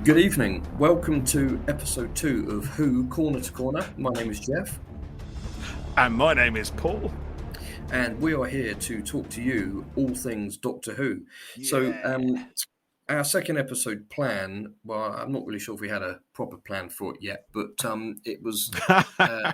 Good evening. Welcome to episode 2 of Who Corner to Corner. My name is Geoff. And my name is Paul. And we are here to talk to you all things Doctor Who. Yeah. So our second episode plan, well, I'm not really sure if we had a proper plan for it yet, but it was,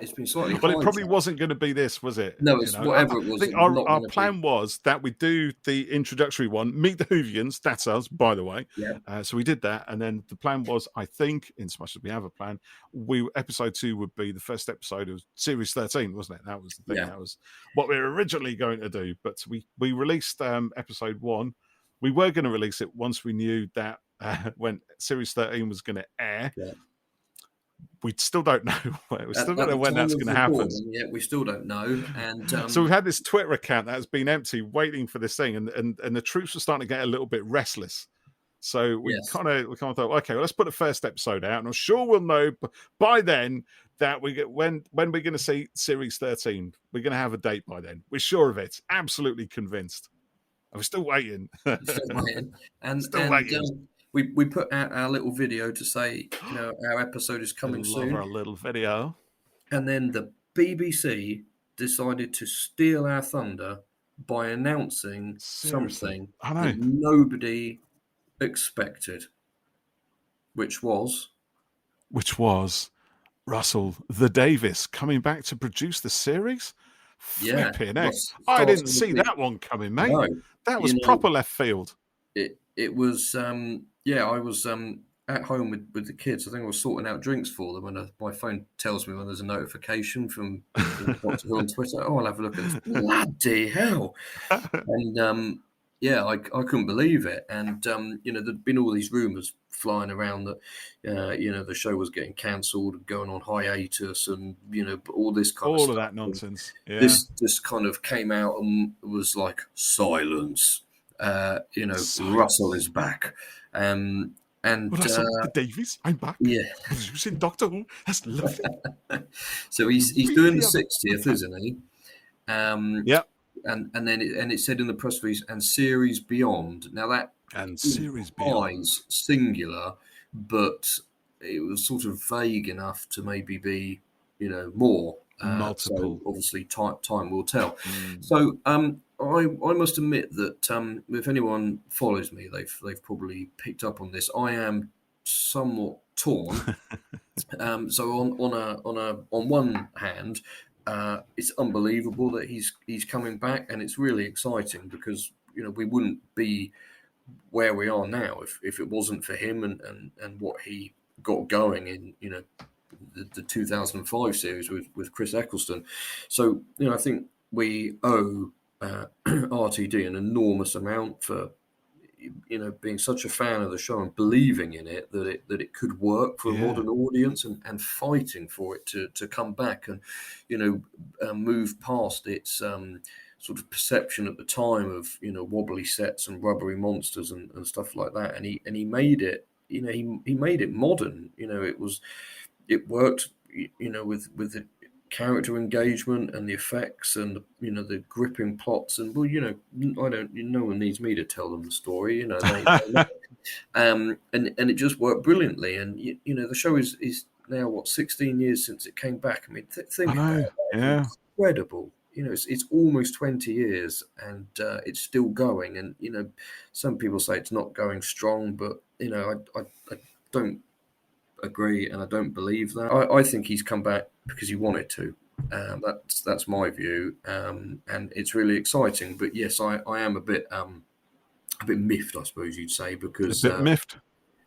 it's been slightly Well, it probably wasn't going to be this, was it? No, it's whatever it was. I think our plan was that we do the introductory one, meet the Whovians, that's us, by the way. Yeah. So we did that, and then the plan was, I think, in so much as we have a plan, episode 2 would be the first episode of series 13, wasn't it? That was the thing. Yeah. That was what we were originally going to do, but we released episode 1. We were going to release it once we knew that when series 13 was going to air. Yeah. We still don't know. We still don't know when that's going to happen. Yeah, we still don't know. And so we've had this Twitter account that has been empty, waiting for this thing, and the troops were starting to get a little bit restless. So we kind of thought, okay, well, let's put the first episode out, and I'm sure we'll know by then that we get when we're going to see series 13. We're going to have a date by then. We're sure of it. Absolutely convinced. We're still waiting. We put out our little video to say, our episode is coming soon. Our little video. And then the BBC decided to steal our thunder by announcing something that nobody expected, which was Russell T Davies coming back to produce the series. Flipping heck. I didn't see that one coming, mate. No, that was proper left field. It was, I was at home with the kids. I think I was sorting out drinks for them, and my phone tells me when there's a notification from Doctor Who on Twitter. Oh, I'll have a look at this. Bloody hell. And, I couldn't believe it. And, there'd been all these rumours flying around that, the show was getting cancelled, going on hiatus, and, all this kind of stuff. All of that nonsense. Yeah. This kind of came out and was like, silence. Russell is back. And Russell T Davies, I'm back. Yeah. Producing Doctor Who. That's lovely. So he's doing the 60th, isn't he? Yeah. And then it said in the press release, and series beyond. Now that series beyond singular, but it was sort of vague enough to maybe be, more. Multiple. So obviously, time will tell. So I must admit that if anyone follows me, they've probably picked up on this. I am somewhat torn. So on one hand, it's unbelievable that he's coming back, and it's really exciting because we wouldn't be where we are now if it wasn't for him and what he got going in the 2005 series with Chris Eccleston. So I think we owe RTD an enormous amount for being such a fan of the show and believing in it that it could work for a modern audience and fighting for it to come back and move past its sort of perception at the time of wobbly sets and rubbery monsters and stuff like that, and he made it he made it modern. It worked with the character engagement and the effects and the gripping plots, and no one needs me to tell them the story. And it just worked brilliantly. And the show is now 16 years since it came back. I mean, think about it. It's incredible. It's almost 20 years and it's still going. And some people say it's not going strong, but I don't agree, and I don't believe that. I think he's come back because he wanted to. That's my view, and it's really exciting. But yes, I am a bit miffed, I suppose you'd say, because a bit miffed.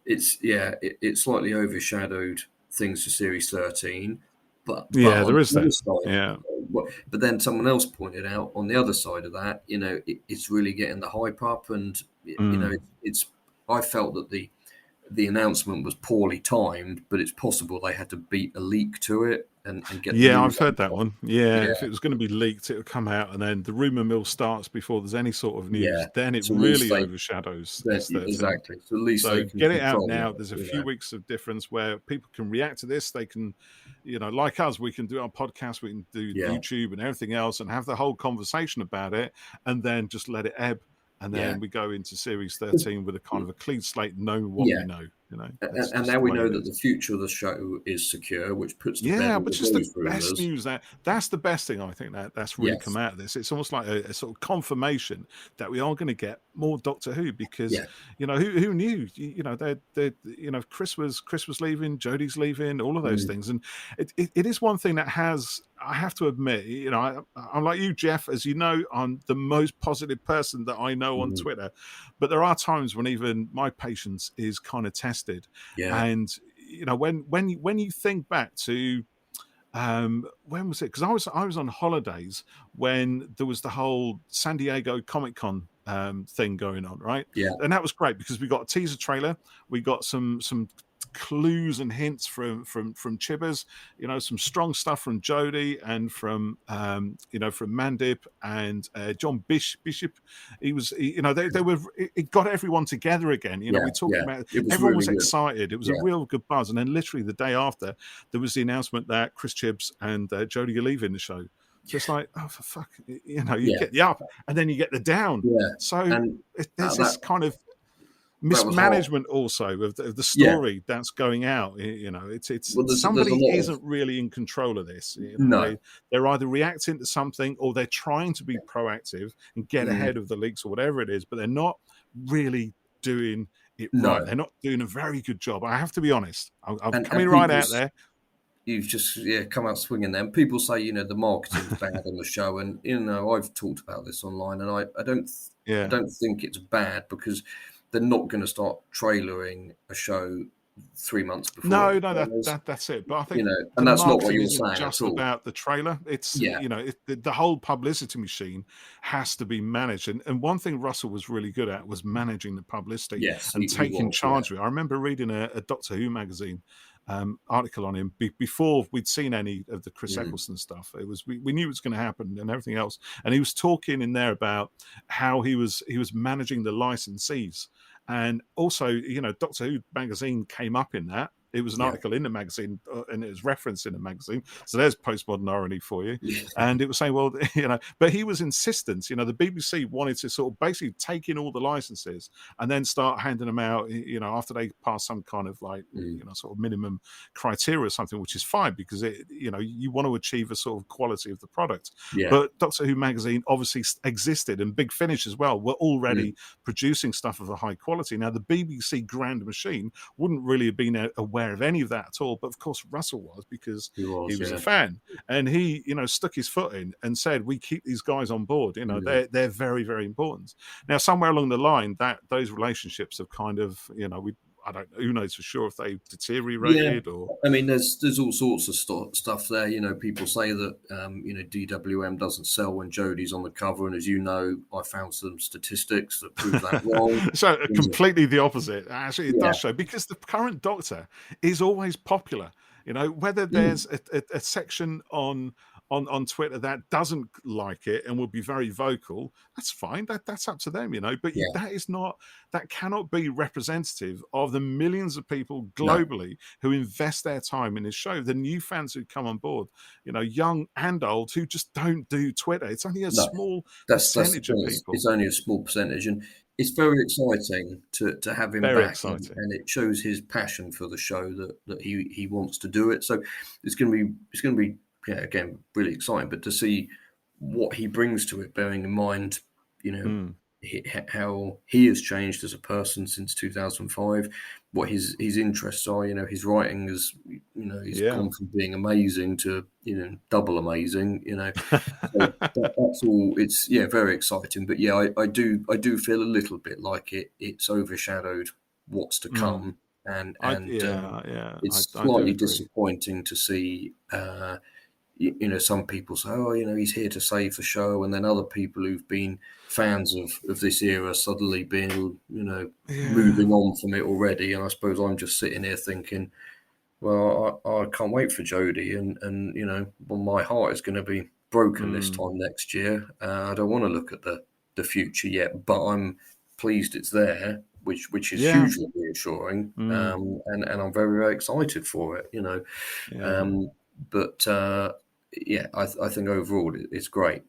It slightly overshadowed things for series 13. But there is that. Side, but then someone else pointed out on the other side of that, it's really getting the hype up, and I felt that the announcement was poorly timed, but it's possible they had to beat a leak to it and get. Yeah, I've heard that one. Yeah, if it was going to be leaked, it would come out, and then the rumor mill starts before there's any sort of news. Then it really overshadows. Exactly. So at least they can get it out now. There's a few weeks of difference where people can react to this. They can, like us, we can do our podcast, we can do YouTube and everything else, and have the whole conversation about it, and then just let it ebb and then we go into series 'Cause 13 with a kind of a clean slate, knowing what yeah, we know. That's and just now the we way know it that is. the future of the show is secure, which puts to bed Yeah, all which of is the those best rumours. news. That's the best thing I think that's really come Yes. out of this. It's almost like a sort of confirmation that we are going to get more Doctor Who, because Yeah. who knew? Chris was leaving, Jodie's leaving, all of those Mm. things, and it is one thing that has. I have to admit, I'm like you, Geoff. As you know, I'm the most positive person that I know on Mm. Twitter, but there are times when even my patience is kind of tested, Yeah. and when you think back to when was it? Because I was on holidays when there was the whole San Diego Comic Con thing going on, right? Yeah. And that was great because we got a teaser trailer, we got some clues and hints from Chibbers, some strong stuff from Jodie and from Mandip and John Bishop. They were, it got everyone together again. Yeah. We're talking Yeah. about, It was everyone really was good. excited. It was a Yeah. real good buzz. And then literally the day after, there was the announcement that Chris Chibbs and Jodie are leaving the show. So it's like, oh, for fuck, you Yeah. get the up and then you get the down. Yeah. So And there's that this kind of that was hard. mismanagement also of the Yeah. story that's going out. It's Well, there's a somebody lot of isn't really in control of this. no. They're either reacting to something or they're trying to be proactive and get Mm. ahead of the leaks or whatever it is, but they're not really doing it right. No. They're not doing a very good job. I have to be honest. I'm And coming right out people's there. you've just come out swinging there. And people say the marketing's bad on the show, and I've talked about this online, and I Yeah. don't think it's bad because they're not going to start trailering a show 3 months before No, it no, airs, that's it. But I think and the that's not what marketing you're isn't saying at just all. about the trailer. It's Yeah. the whole publicity machine has to be managed. And one thing Russell was really good at was managing the publicity Yes, and he taking was. Yeah. charge of it. I remember reading a Doctor Who magazine article on him before we'd seen any of the Chris Mm. Eccleston stuff. It was we knew it was going to happen and everything else. And he was talking in there about how he was managing the licensees. And also, Doctor Who magazine came up in that. It was an Yeah. article in the magazine, and it was referenced in the magazine. So there's postmodern irony for you. Yeah. And it was saying, well, but he was insistent. The BBC wanted to sort of basically take in all the licenses and then start handing them out. After they pass some kind of like sort of minimum criteria or something, which is fine because you want to achieve a sort of quality of the product. Yeah. But Doctor Who magazine obviously existed, and Big Finish as well were already producing stuff of a high quality. Now the BBC Grand Machine wouldn't really have been aware of any of that at all, but of course Russell was, because he was a fan, and he stuck his foot in and said, we keep these guys on board. They're very, very important. Now somewhere along the line that those relationships have kind of I don't know, who knows for sure if they've deteriorated or. I mean, there's all sorts of stuff there. People say that DWM doesn't sell when Jodie's on the cover, and as you know, I found some statistics that prove that wrong. So completely the opposite. Actually, it does show, because the current Doctor is always popular. Whether there's a section on Twitter that doesn't like it and will be very vocal, that's fine. That's up to them, But that cannot be representative of the millions of people globally who invest their time in this show. The new fans who come on board, young and old, who just don't do Twitter. It's only a small percentage of people. It's only a small percentage, and it's very exciting to have him Very back, exciting. and it shows his passion for the show that he wants to do it. So it's going to be again really exciting, but to see what he brings to it, bearing in mind how he has changed as a person since 2005, what his interests are. His writing has he's gone from being amazing to double amazing. So that's all. It's very exciting, but I do feel a little bit like it's overshadowed what's to come, and it's slightly disappointing to see. Some people say, oh, he's here to save the show, and then other people who've been fans of this era suddenly being moving on from it already. And I suppose I'm just sitting here thinking, well, I can't wait for Jodie, and my heart is going to be broken this time next year. I don't want to look at the future yet, but I'm pleased it's there, which is hugely reassuring, and I'm very, very excited for it. I think overall it's great.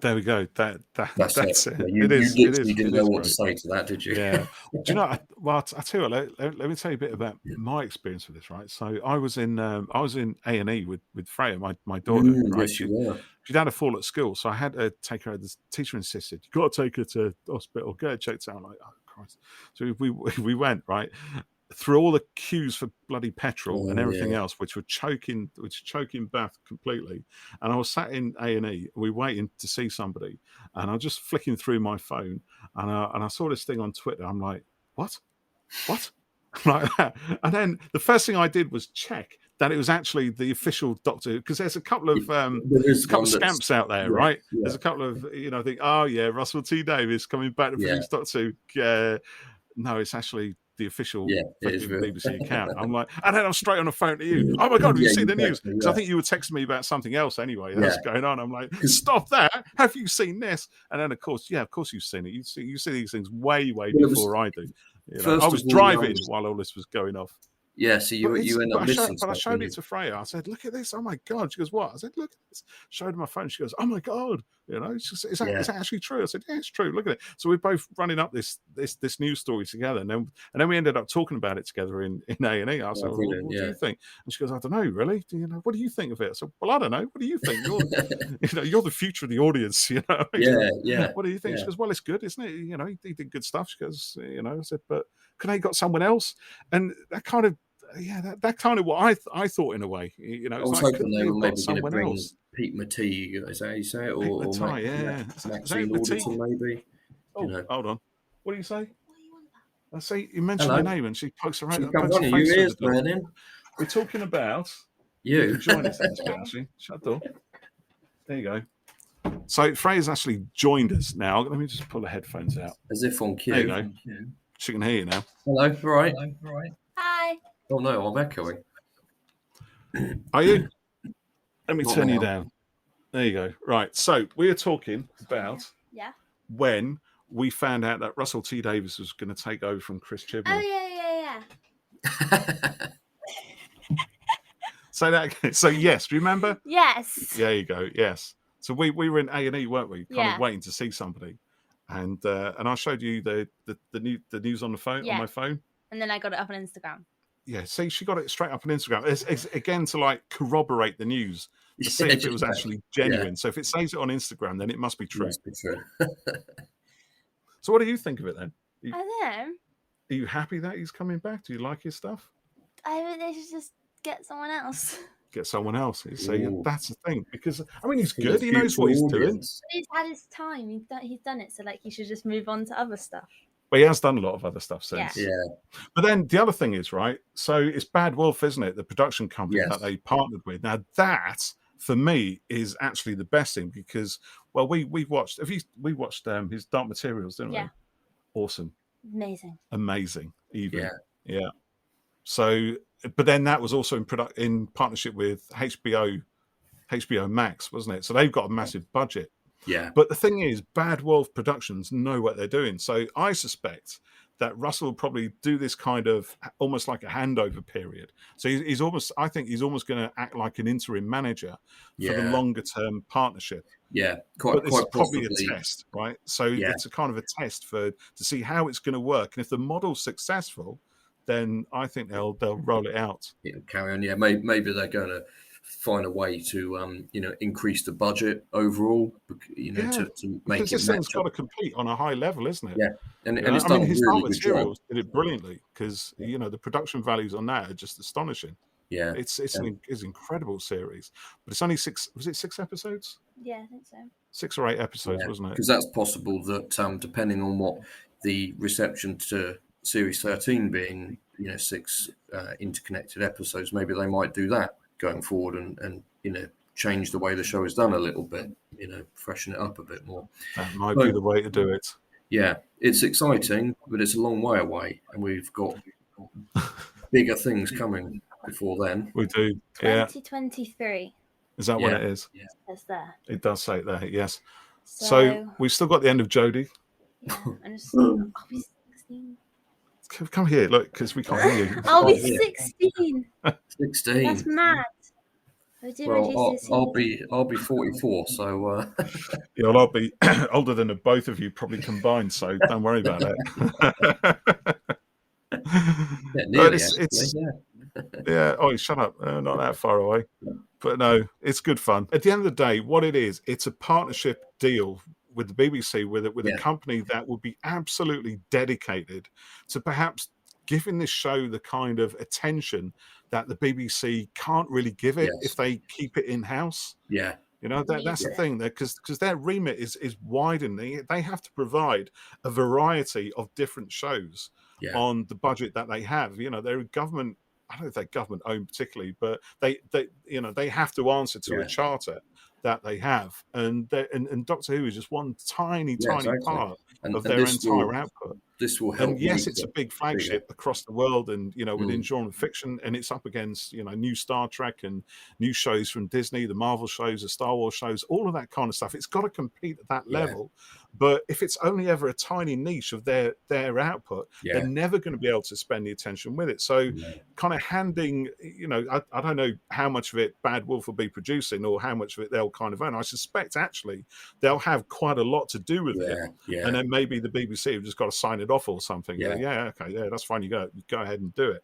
There we go. That's it. Yeah, It is. You It is. didn't It know is what great. to say to that, did you? Yeah. Do you know? I tell you what. Let me tell you a bit about my experience with this. Right. So I was in A&E with Freya, my daughter. Right. Yes, you were. She'd had a fall at school, so I had to take her. The teacher insisted, "You got to take her to hospital. Get her checked out." I'm like, oh Christ! So we went right through all the queues for bloody petrol and everything else, which choking Bath completely. And I was sat in A&E, we waiting to see somebody, and I was just flicking through my phone, and I saw this thing on Twitter. I'm like, what? Like that. And then the first thing I did was check that it was actually the official doctor, because there's a couple of scamps out there, right? Yeah. There's a couple of, I think, oh yeah, Russell T Davies coming back to produce Doctor Who. No, it's actually the official BBC account. I'm like, and then I'm straight on the phone to you. Oh my God, have you seen the news? Because I think you were texting me about something else anyway that's going on. I'm like, stop that. Have you seen this? And then of course you've seen it. You see these things way before I do. I was driving while all this was going off. Yeah, so you end up missing. But I showed it to Freya. I said, "Look at this! Oh my God!" She goes, "What?" I said, "Look at this." Showed her my phone. She goes, "Oh my God!" Is that actually true? I said, "Yeah, it's true. Look at it." So we're both running up this news story together, and then we ended up talking about it together in A&E. I said, "What do you think?" And she goes, "I don't know, really. What do you think of it?" I said, "Well, I don't know. What do you think? You're the future of the audience. Yeah. What do you think?" She goes, "Well, it's good, isn't it? He did good stuff." She goes, I said, "But could they got someone else?" And that kind of. Yeah, that kind of what I thought in a way. I was hoping they were maybe going to bring Pete Matee, is that how you say it? Or Maxine Alderton, maybe. Oh, hold on. What do you say? I say you mentioned my name and she pokes around. She's got one of your ears burning. We're talking about you. Join us in this bit, actually. Shut the door. There you go. So Freya's actually joined us now. Let me just pull the headphones out. As if on cue. There you go. She can hear you now. Hello, right. Hi. Oh no, I'm echoing. Are you? Let me turn you down. There you go. Right. So we are talking about when we found out that Russell T Davies was going to take over from Chris Chibnall. Oh yeah. Say that again. So yes, do you remember? Yes. There you go. Yes. So we were in A&E, weren't we? Kind of waiting to see somebody, and I showed you the news on the phone on my phone, and then I got it up on Instagram. Yeah, see, she got it straight up on Instagram. It's again to like corroborate the news to see if it was actually genuine. Yeah. So if it says it on Instagram, then it must be true. Must be true. So what do you think of it then? I don't know. Are you happy that he's coming back? Do you like his stuff? I think they should just get someone else. Get someone else. So that's the thing, because I mean he's good. He knows what he's doing. He's had his time. He's done it. So like he should just move on to other stuff. Well, he has done a lot of other stuff since. Yeah. But then the other thing is, right, so it's Bad Wolf, isn't it? The production company that they partnered with. Now that, for me, is actually the best thing because, well, we watched his Dark Materials, didn't we? Awesome. Amazing. Even. Yeah. So, but then that was also in partnership with HBO Max, wasn't it? So they've got a massive budget. Yeah. But the thing is, Bad Wolf Productions know what they're doing. So I suspect that Russell will probably do this kind of almost like a handover period. So I think he's almost going to act like an interim manager for the longer term partnership. Yeah, quite probably a test, right? So it's a kind of a test to see how it's going to work. And if the model's successful, then I think they'll roll it out. It'll carry on. Yeah, maybe they're going to find a way to increase the budget overall, to make this thing's got to compete on a high level, isn't it? Yeah, and it's done his really Dark Materials did it brilliantly because the production values on that are just astonishing. Yeah, it's an incredible series, but it's only 6. Was it 6 episodes? Yeah, I think so. 6 or 8 episodes, wasn't it? Because that's possible that depending on what the reception to Series 13 being 6 interconnected episodes, maybe they might do that going forward and change the way the show is done a little bit, freshen it up a bit more. That might be the way to do it. Yeah, it's exciting, but it's a long way away, and we've got bigger things coming before then. We do. 2023. Is that what it is? Yeah. It's there. It does say it there, yes. So we've still got the end of Jodie. Yeah, I'll be 16. Come here, look, because we can't hear you. I'll be 16. 16. That's mad. Well, I'll be 44, so Yeah, well, I'll be older than the both of you probably combined, so don't worry about it. yeah, nearly. Yeah. Oh, shut up! Not that far away, but no, it's good fun. At the end of the day, what it is, it's a partnership deal with the BBC, with a company that would be absolutely dedicated to perhaps giving this show the kind of attention that the BBC can't really give it if they keep it in house. Yeah. You know, that's the thing, because their remit is widening. They have to provide a variety of different shows on the budget that they have. You know, they're government. I don't know if they're government owned particularly, but they they have to answer to a charter that they have, and Doctor Who is just one tiny part of their entire output. This will help. And yes, it's a big flagship across the world, and within genre and fiction, and it's up against new Star Trek and new shows from Disney, the Marvel shows, the Star Wars shows, all of that kind of stuff. It's got to compete at that level. But if it's only ever a tiny niche of their output, they're never going to be able to spend the attention with it. So, kind of handing, I don't know how much of it Bad Wolf will be producing or how much of it they'll kind of own. I suspect actually they'll have quite a lot to do with it, and then maybe the BBC have just got to sign it off or something. That's fine. You go ahead and do it.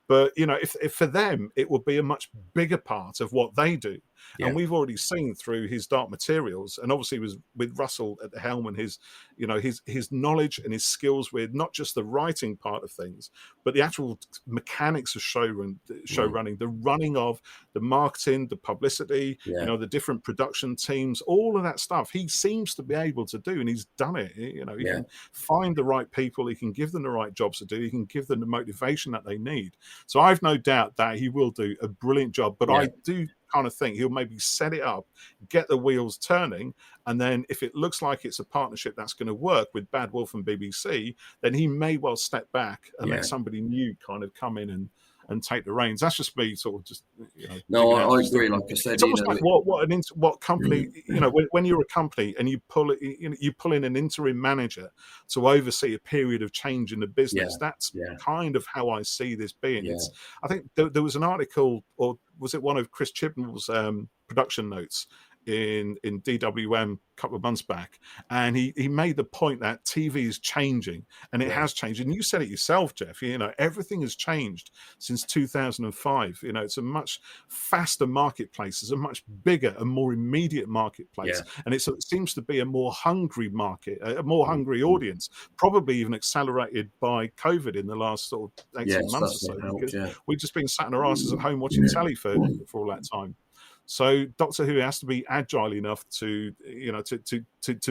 But if for them it would be a much bigger part of what they do, and we've already seen through his Dark Materials, and obviously was with Russell at the helm and his knowledge and his skills with not just the writing part of things, but the actual mechanics of show running, the running of the marketing, the publicity, the different production teams, all of that stuff. He seems to be able to do, and he's done it. He can find the right people, he can give them the right jobs to do, he can give them the motivation that they need. So I've no doubt that he will do a brilliant job, but I do kind of think he'll maybe set it up, get the wheels turning, and then if it looks like it's a partnership that's going to work with Bad Wolf and BBC, then he may well step back and let somebody new kind of come in and take the reins. That's just me, sort of just. No, I agree. Like I said, it's almost like what company, when you're a company and you pull in an interim manager to oversee a period of change in the business. That's kind of how I see this being. It's. I think there was an article, or was it one of Chris Chibnall's production notes in DWM a couple of months back, and he made the point that TV is changing, and it has changed. And you said it yourself, Geoff. Everything has changed since 2005. It's a much faster marketplace. It's a much bigger and more immediate marketplace, and it seems to be a more hungry market, a more hungry audience. Probably even accelerated by COVID in the last sort of 18 months or so, because we've just been sat on our asses at home watching telly for all that time. So Doctor Who has to be agile enough to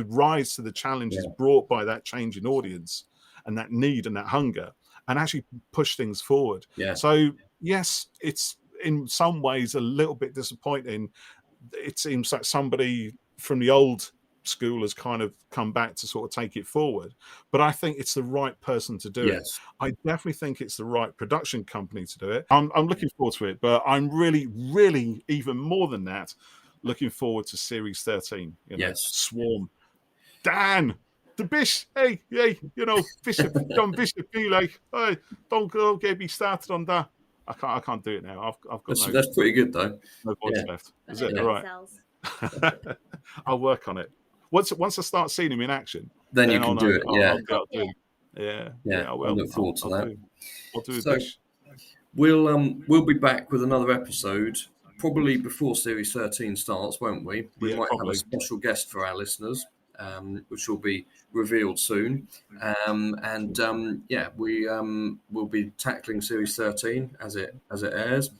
rise to the challenges brought by that change in audience and that need and that hunger, and actually push things forward. So yes, it's in some ways a little bit disappointing. It seems like somebody from the old school has kind of come back to sort of take it forward, but I think it's the right person to do it. I definitely think it's the right production company to do it. I'm looking forward to it, but I'm really, really, even more than that, looking forward to Series 13. Swarm. Dan, the Bishop, hey, Bishop, John Bishop, be like, hey, don't go get me started on that. I can't do it now. I've got that's pretty good though. No voice left. Is it all right? I'll work on it. Once I start seeing him in action, then you can do it. I will. I look forward to that. I'll do this. We'll be back with another episode, probably before Series 13 starts, won't we? We might have a special guest for our listeners, which will be revealed soon. We will be tackling Series 13 as it airs.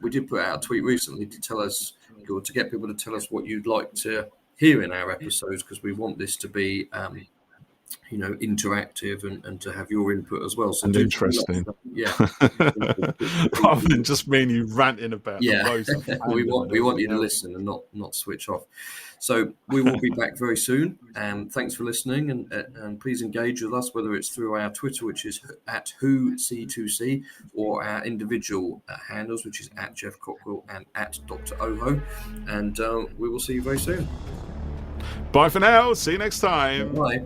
We did put out a tweet recently to tell us, or to get people to tell us what you'd like to hear in our episodes, because we want this to be interactive and to have your input as well. So interesting. Rather than just me and you ranting about we want you to listen and not switch off. So we will be back very soon. Thanks for listening, and please engage with us, whether it's through our Twitter, which is at WhoC2C, or our individual handles, which is at Geoff Cockrell and at Dr. Oho. And we will see you very soon. Bye for now. See you next time. Bye.